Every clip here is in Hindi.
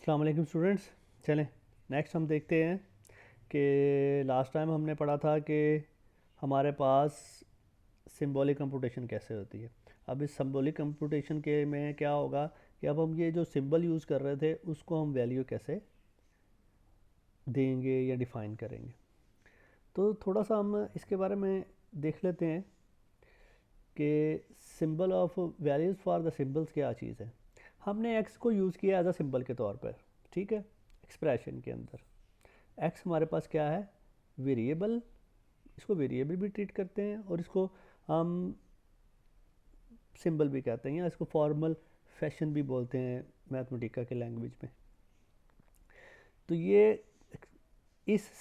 अस्सलाम वालेकुम स्टूडेंट्स। चलें नेक्स्ट हम देखते हैं कि लास्ट टाइम हमने पढ़ा था कि हमारे पास सिंबॉलिक कंप्यूटेशन कैसे होती है। अब इस सिंबॉलिक कंप्यूटेशन के में क्या होगा कि अब हम ये जो सिंबल यूज़ कर रहे थे उसको हम वैल्यू कैसे देंगे या डिफ़ाइन करेंगे। तो थोड़ा सा हम इसके बारे में देख लेते हैं कि symbol of values for the symbols क्या चीज़ है। हमने एक्स को यूज़ किया एज अ सिंबल के तौर पर, ठीक है, एक्सप्रेशन के अंदर। एक्स हमारे पास क्या है, वेरिएबल। इसको वेरिएबल भी ट्रीट करते हैं और इसको हम सिंबल भी कहते हैं या इसको फॉर्मल फैशन भी बोलते हैं मैथमेटिका के लैंग्वेज में। तो ये इस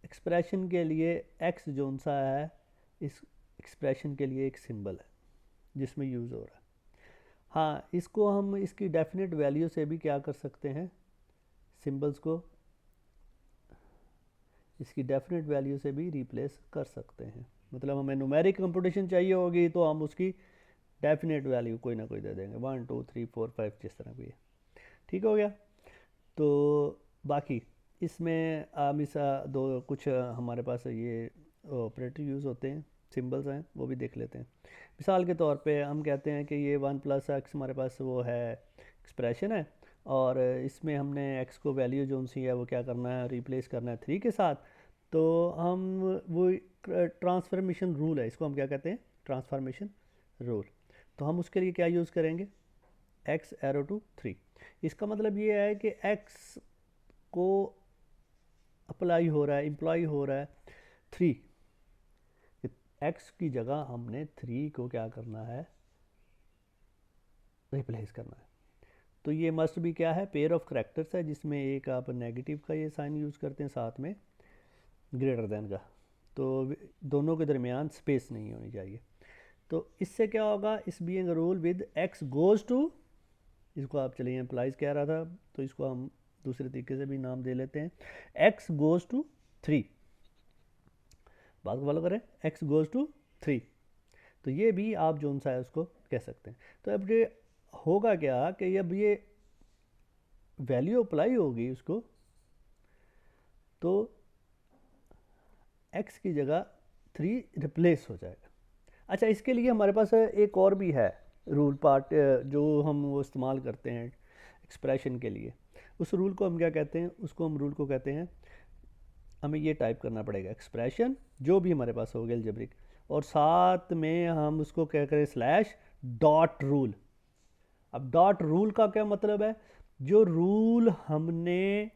एक्सप्रेशन के लिए एक्स जोन सा है, इस एक्सप्रेशन के लिए एक सिंबल है जिसमें यूज़ हो रहा है। हाँ, इसको हम इसकी डेफिनेट वैल्यू से भी क्या कर सकते हैं, सिंबल्स को इसकी डेफिनेट वैल्यू से भी रिप्लेस कर सकते हैं। मतलब हमें न्यूमेरिक कंप्यूटेशन चाहिए होगी तो हम उसकी डेफिनेट वैल्यू कोई ना कोई दे देंगे, 1 2 3 4 5 जिस तरह भी है। ठीक हो गया। तो बाकी इसमें हम इस दो कुछ हमारे पास ये ऑपरेटर यूज़ होते हैं, सिंबल्स हैं, वो भी देख लेते हैं। मिसाल के तौर पे हम कहते हैं कि ये 1+x हमारे पास वो है एक्सप्रेशन है और इसमें हमने x को वैल्यू जो सी है वो क्या करना है, रिप्लेस करना है 3 के साथ। तो हम वो ट्रांसफॉर्मेशन रूल है, इसको हम क्या कहते हैं, ट्रांसफॉर्मेशन रूल। तो हम उसके लिए क्या यूज़ करेंगे, x एरो टू 3। इसका मतलब ये है कि x को अप्लाई हो रहा है, इम्प्लॉय हो रहा है 3। x की जगह हमने 3 को क्या करना है, रिप्लेस करना है। तो ये मस्ट भी क्या है, पेयर ऑफ करेक्टर्स है जिसमें एक आप नेगेटिव का ये साइन यूज़ करते हैं, साथ में ग्रेटर देन का। तो दोनों के दरमियान स्पेस नहीं होनी चाहिए। तो इससे क्या होगा, इस being rule with x goes to, इसको आप चलिए एम्प्लाइज कह रहा था तो इसको हम दूसरे तरीके से भी नाम दे लेते हैं, x गोज़ टू 3। बात को फॉलो करें, x गोज़ टू 3। तो ये भी आप जो सा है उसको कह सकते हैं। तो अब ये होगा क्या कि अब ये वैल्यू अप्लाई होगी उसको, तो x की जगह 3 रिप्लेस हो जाएगा। अच्छा, इसके लिए हमारे पास एक और भी है रूल पार्ट जो हम वो इस्तेमाल करते हैं एक्सप्रेशन के लिए। उस रूल को हम क्या कहते हैं, उसको हम रूल को कहते हैं, हमें ये टाइप करना पड़ेगा एक्सप्रेशन जो भी हमारे पास हो गया अलजेब्रिक, और साथ में हम उसको क्या करें, स्लैश डॉट रूल। अब डॉट रूल का क्या मतलब है, जो रूल हमने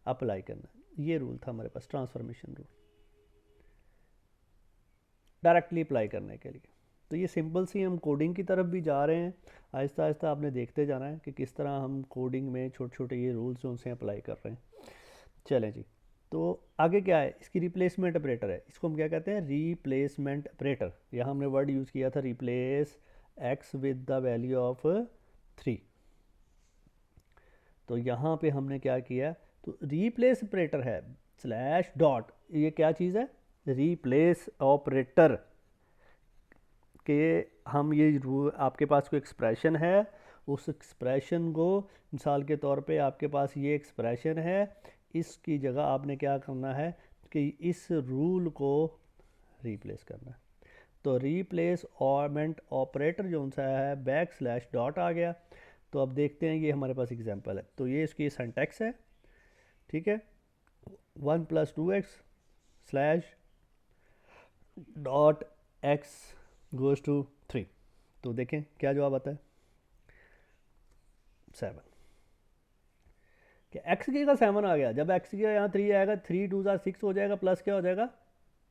अप्लाई करना है, ये रूल था हमारे पास ट्रांसफॉर्मेशन रूल, डायरेक्टली अप्लाई करने के लिए। तो ये सिंपल सी हम कोडिंग की तरफ भी जा रहे हैं, आहिस्ता आहिस्ता आपने देखते जाना है कि किस तरह हम कोडिंग में छोटे छोटे ये रूल्स उनसे अप्लाई कर रहे हैं। चलें जी, तो आगे क्या है, इसकी रिप्लेसमेंट ऑपरेटर है, इसको हम क्या कहते हैं, रिप्लेसमेंट ऑपरेटर। यहाँ हमने वर्ड यूज़ किया था replace x with the value of 3। तो यहाँ पे हमने क्या किया, तो रिप्लेस ऑपरेटर है स्लैश डॉट, ये क्या चीज़ है, रिप्लेस ऑपरेटर के हम ये आपके पास कोई एक्सप्रेशन है, उस एक्सप्रेशन को मिसाल के तौर पे आपके पास ये एक्सप्रेशन है, इसकी जगह आपने क्या करना है कि इस रूल को रिप्लेस करना है। तो रिप्लेस ऑर्मेंट ऑपरेटर जो सा है बैक स्लैश डॉट आ गया। तो अब देखते हैं, ये हमारे पास एग्जांपल है, तो ये इसकी सिंटैक्स है, ठीक है, 1+2x slash dot x goes to 3। तो देखें क्या जवाब आता है, 7। कि x की जगह 7 आ गया, जब x की यहाँ 3 आएगा, 3 2 6 हो जाएगा, प्लस क्या हो जाएगा,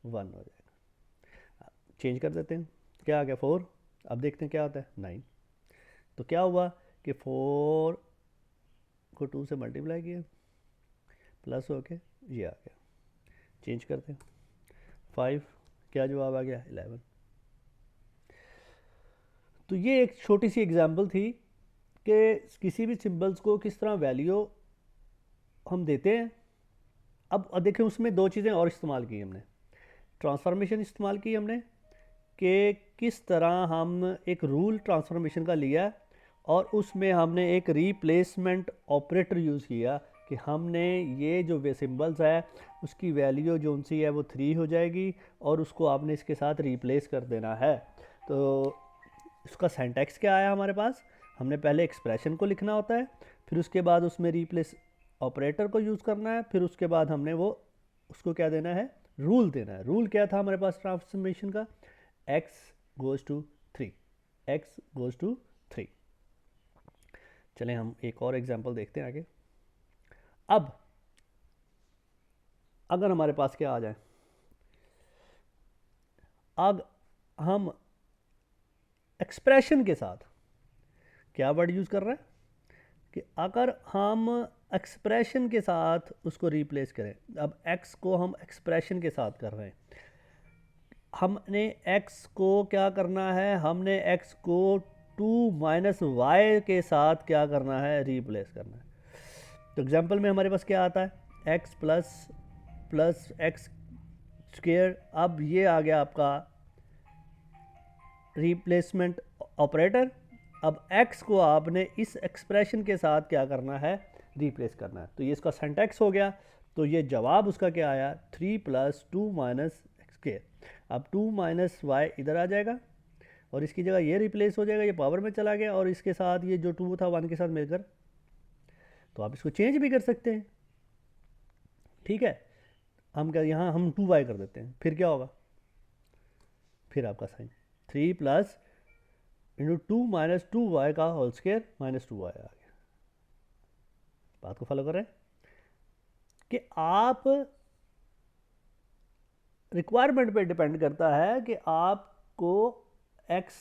1 हो जाएगा। चेंज कर देते हैं, क्या आ गया 4। अब देखते हैं क्या आता है 9। तो क्या हुआ कि 4 को 2 से मल्टीप्लाई किया, प्लस हो के ये आ गया। चेंज करते हैं 5, क्या जवाब आ गया 11। तो ये एक छोटी सी एग्जांपल थी कि किसी भी सिंबल्स को किस तरह वैल्यू हम देते हैं। अब देखें उसमें दो चीज़ें और इस्तेमाल की हमने, ट्रांसफॉर्मेशन इस्तेमाल की हमने कि किस तरह हम एक रूल ट्रांसफॉर्मेशन का लिया और उसमें हमने एक रिप्लेसमेंट ऑपरेटर यूज़ किया कि हमने ये जो वे सिम्बल्स है उसकी वैल्यू जो सी है वो 3 हो जाएगी और उसको आपने इसके साथ रिप्लेस कर देना है। तो इसका सिंटैक्स क्या आया हमारे पास, हमने पहले एक्सप्रेशन को लिखना होता है, फिर उसके बाद उसमें रिप्लेस ऑपरेटर को यूज़ करना है, फिर उसके बाद हमने वो उसको क्या देना है, रूल देना है। रूल क्या था हमारे पास ट्रांसफॉर्मेशन का, x goes to 3, x goes to 3। चलें हम एक और एग्जांपल देखते हैं आगे। अब अगर हमारे पास क्या आ जाए, अब हम एक्सप्रेशन के साथ क्या वर्ड यूज़ कर रहे हैं कि अगर हम एक्सप्रेशन के साथ उसको रिप्लेस करें, अब x को हम एक्सप्रेशन के साथ कर रहे हैं, हमने x को क्या करना है, हमने x को 2 माइनस वाई के साथ क्या करना है, रिप्लेस करना है। तो एग्जांपल में हमारे पास क्या आता है, x प्लस एक्स स्क्वेयर। अब ये आ गया आपका रिप्लेसमेंट ऑपरेटर। अब x को आपने इस एक्सप्रेशन के साथ क्या करना है, रिप्लेस करना है। तो ये इसका सिंटैक्स हो गया। तो ये जवाब उसका क्या आया, 3 प्लस 2 माइनस एक्स स्क्वेयर। अब 2 माइनस वाई इधर आ जाएगा और इसकी जगह ये रिप्लेस हो जाएगा, ये पावर में चला गया और इसके साथ ये जो 2 था 1 के साथ मिलकर, तो आप इसको चेंज भी कर सकते हैं। ठीक है, हम क्या यहाँ हम 2y कर देते हैं, फिर क्या होगा, फिर आपका sign 3 plus into 2 minus 2y का होल स्क्वायर माइनस 2y आ गया। बात को फॉलो कर रहे हैं कि आप रिक्वायरमेंट पे डिपेंड करता है कि आपको x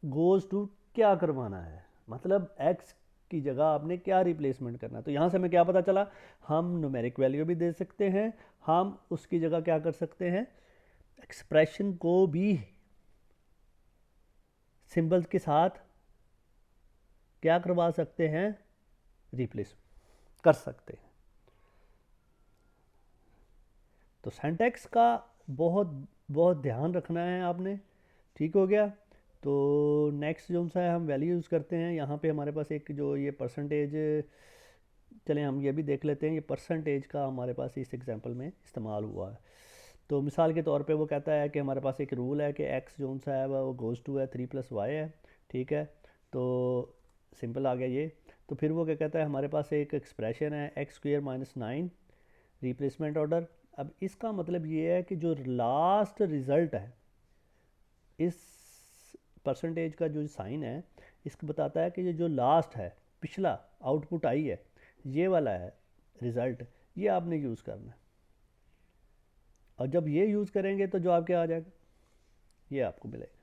गोज़ टू क्या करवाना है, मतलब x की जगह आपने क्या रिप्लेसमेंट करना है। तो यहाँ से हमें क्या पता चला, हम न्यूमेरिक वैल्यू भी दे सकते हैं, हम उसकी जगह क्या कर सकते हैं, एक्सप्रेशन को भी सिंबल्स के साथ क्या करवा सकते हैं, रिप्लेस कर सकते हैं। तो सिंटैक्स का बहुत बहुत ध्यान रखना है आपने। ठीक हो गया। तो नेक्स्ट जो सा है हम वैल्यू यूज़ करते हैं, यहाँ पे हमारे पास एक जो ये परसेंटेज, चलें हम ये भी देख लेते हैं, ये परसेंटेज का हमारे पास इस एग्जांपल में इस्तेमाल हुआ है। तो मिसाल के तौर पे वो कहता है कि हमारे पास एक रूल है कि x जो सा है वो गोज़ टू है 3 प्लस वाई है। ठीक है, तो सिंपल आ गया ये। तो फिर वो क्या कहता है, हमारे पास एक एक्सप्रेशन है x square minus 9 replacement order. अब इसका मतलब ये है कि जो लास्ट रिज़ल्ट है इस परसेंटेज का जो साइन है, इसको बताता है कि ये जो लास्ट है, पिछला आउटपुट आई है, ये वाला है रिज़ल्ट, ये आपने यूज़ करना है। और जब ये यूज़ करेंगे तो जो आपके आ जाएगा ये आपको मिलेगा।